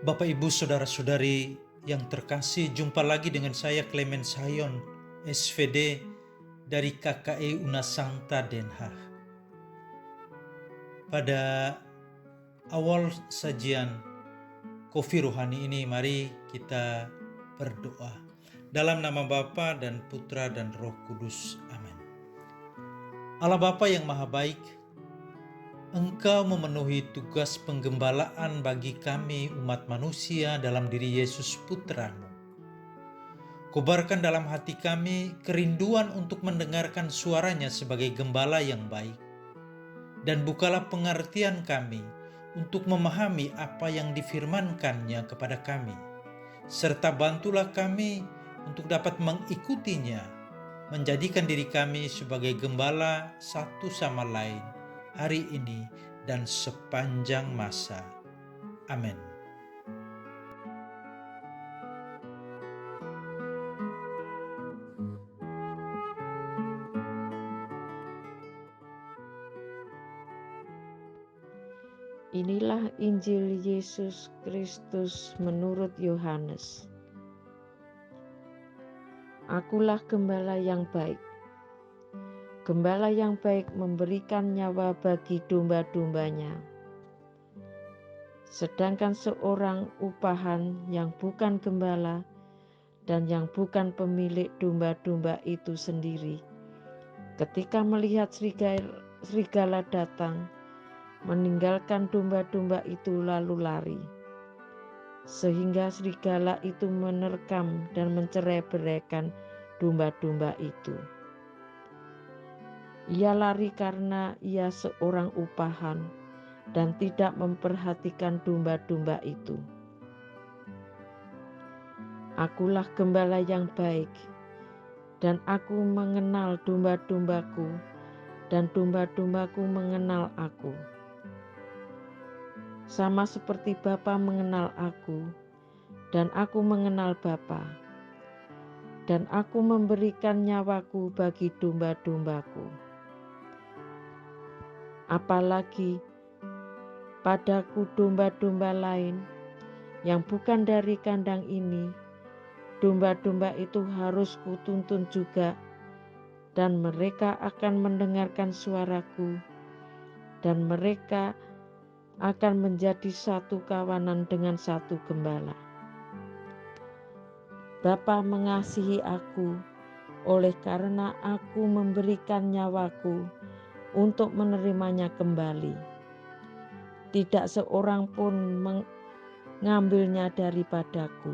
Bapak, Ibu, Saudara-saudari yang terkasih, jumpa lagi dengan saya Clement Sayon, SVD dari KKI Unasanta Den Haag. Pada awal sajian Kopi Rohani ini, mari kita berdoa. Dalam nama Bapa dan Putra dan Roh Kudus. Amin. Allah Bapa yang Maha Baik, Engkau memenuhi tugas penggembalaan bagi kami umat manusia dalam diri Yesus Putra-Mu. Kobarkan dalam hati kami kerinduan untuk mendengarkan suaranya sebagai gembala yang baik. Dan bukalah pengertian kami untuk memahami apa yang difirmankannya kepada kami. Serta bantulah kami untuk dapat mengikutinya, menjadikan diri kami sebagai gembala satu sama lain hari ini dan sepanjang masa. Amin. Inilah Injil Yesus Kristus menurut Yohanes. Akulah gembala yang baik. Gembala yang baik memberikan nyawa bagi domba-dombanya. Sedangkan seorang upahan yang bukan gembala dan yang bukan pemilik domba-domba itu sendiri, ketika melihat serigala datang, meninggalkan domba-domba itu lalu lari, sehingga serigala itu menerkam dan mencerai-beraikan domba-domba itu. Ia lari karena ia seorang upahan dan tidak memperhatikan domba-domba itu. Akulah gembala yang baik, dan aku mengenal domba-dombaku, dan domba-dombaku mengenal aku. Sama seperti Bapa mengenal aku, dan aku mengenal Bapa, dan aku memberikan nyawaku bagi domba-dombaku. Apalagi padaku domba-domba lain yang bukan dari kandang ini, domba-domba itu harus kutuntun juga, dan mereka akan mendengarkan suaraku, dan mereka akan menjadi satu kawanan dengan satu gembala. Bapa mengasihi aku, oleh karena aku memberikan nyawaku untuk menerimanya kembali. Tidak seorang pun mengambilnya daripadaku,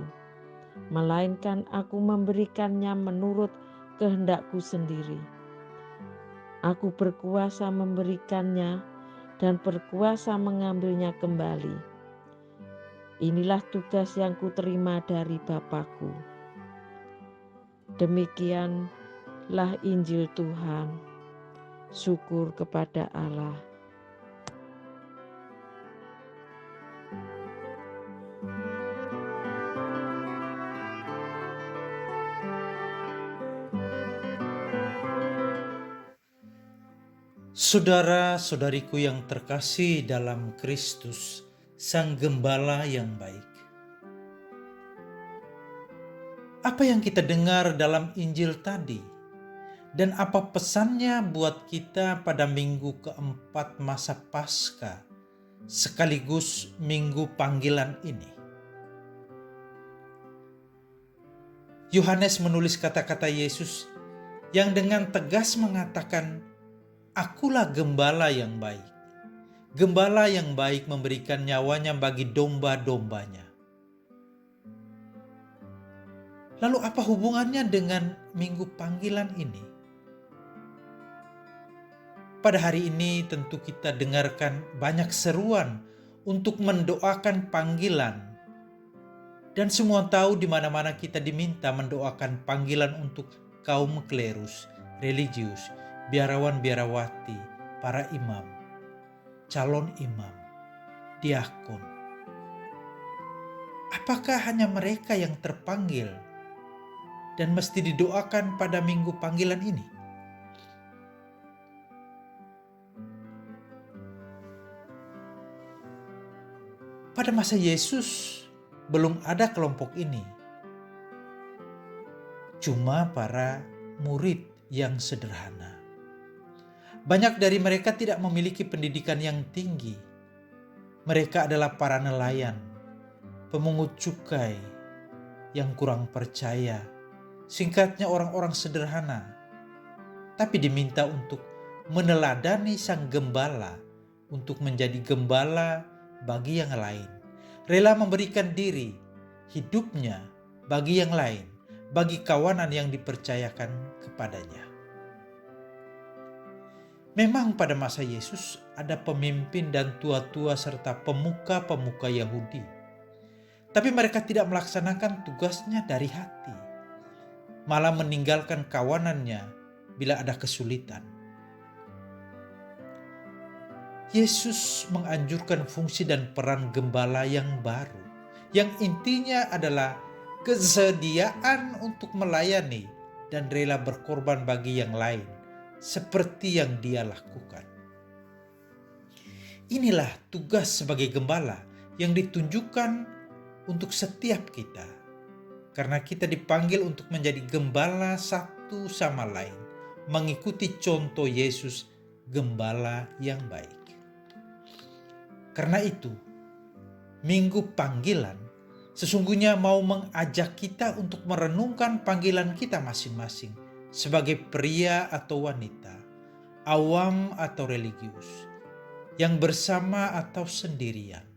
melainkan aku memberikannya menurut kehendakku sendiri. Aku berkuasa memberikannya dan berkuasa mengambilnya kembali. Inilah tugas yang kuterima dari Bapa-Ku. Demikianlah Injil Tuhan. Syukur kepada Allah. Saudara-saudariku yang terkasih dalam Kristus, Sang Gembala yang baik. Apa yang kita dengar dalam Injil tadi? Dan apa pesannya buat kita pada minggu keempat masa Paskah, sekaligus minggu panggilan ini? Yohanes menulis kata-kata Yesus yang dengan tegas mengatakan, "Akulah gembala yang baik. Gembala yang baik memberikan nyawanya bagi domba-dombanya." Lalu apa hubungannya dengan minggu panggilan ini? Pada hari ini tentu kita dengarkan banyak seruan untuk mendoakan panggilan. Dan semua tahu di mana-mana kita diminta mendoakan panggilan untuk kaum klerus, religius, biarawan-biarawati, para imam, calon imam, diakon. Apakah hanya mereka yang terpanggil dan mesti didoakan pada minggu panggilan ini? Pada masa Yesus, belum ada kelompok ini. Cuma para murid yang sederhana. Banyak dari mereka tidak memiliki pendidikan yang tinggi. Mereka adalah para nelayan, pemungut cukai yang kurang percaya. Singkatnya orang-orang sederhana. Tapi diminta untuk meneladani sang gembala untuk menjadi gembala bagi yang lain. Rela memberikan diri, hidupnya bagi yang lain, bagi kawanan yang dipercayakan kepadanya. Memang pada masa Yesus ada pemimpin dan tua-tua serta pemuka-pemuka Yahudi. Tapi mereka tidak melaksanakan tugasnya dari hati. Malah meninggalkan kawanannya bila ada kesulitan. Yesus menganjurkan fungsi dan peran gembala yang baru. Yang intinya adalah kesediaan untuk melayani dan rela berkorban bagi yang lain. Seperti yang dia lakukan. Inilah tugas sebagai gembala yang ditunjukkan untuk setiap kita. Karena kita dipanggil untuk menjadi gembala satu sama lain. Mengikuti contoh Yesus, gembala yang baik. Karena itu, Minggu Panggilan sesungguhnya mau mengajak kita untuk merenungkan panggilan kita masing-masing. Sebagai pria atau wanita, awam atau religius, yang bersama atau sendirian,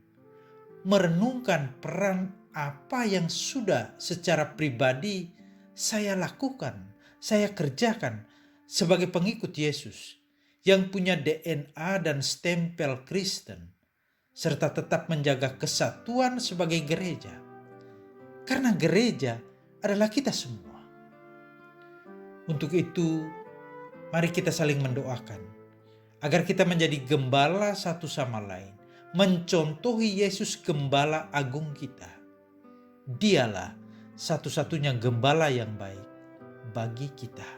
merenungkan peran apa yang sudah secara pribadi saya lakukan, saya kerjakan sebagai pengikut Yesus, yang punya DNA dan stempel Kristen, serta tetap menjaga kesatuan sebagai gereja. Karena gereja adalah kita semua. Untuk itu, mari kita saling mendoakan agar kita menjadi gembala satu sama lain, mencontohi Yesus gembala agung kita. Dialah satu-satunya gembala yang baik bagi kita.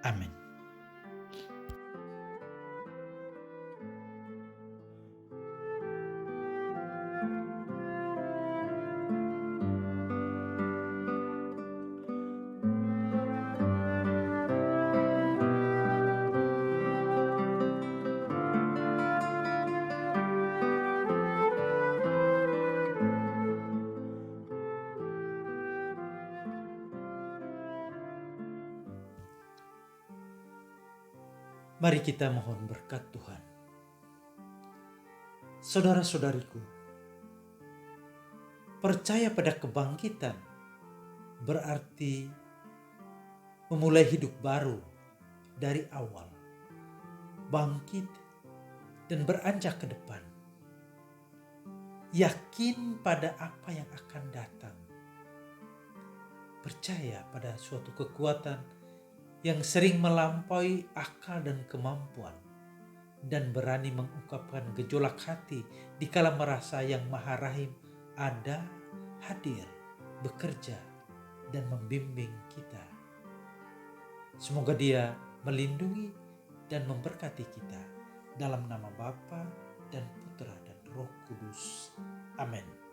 Amin. Mari kita mohon berkat Tuhan. Saudara-saudariku, percaya pada kebangkitan berarti memulai hidup baru dari awal, bangkit dan beranjak ke depan. Yakin pada apa yang akan datang. Percaya pada suatu kekuatan yang sering melampaui akal dan kemampuan, dan berani mengungkapkan gejolak hati dikala merasa yang Maha Rahim ada, hadir, bekerja, dan membimbing kita. Semoga Dia melindungi dan memberkati kita dalam nama Bapa dan Putra dan Roh Kudus. Amin.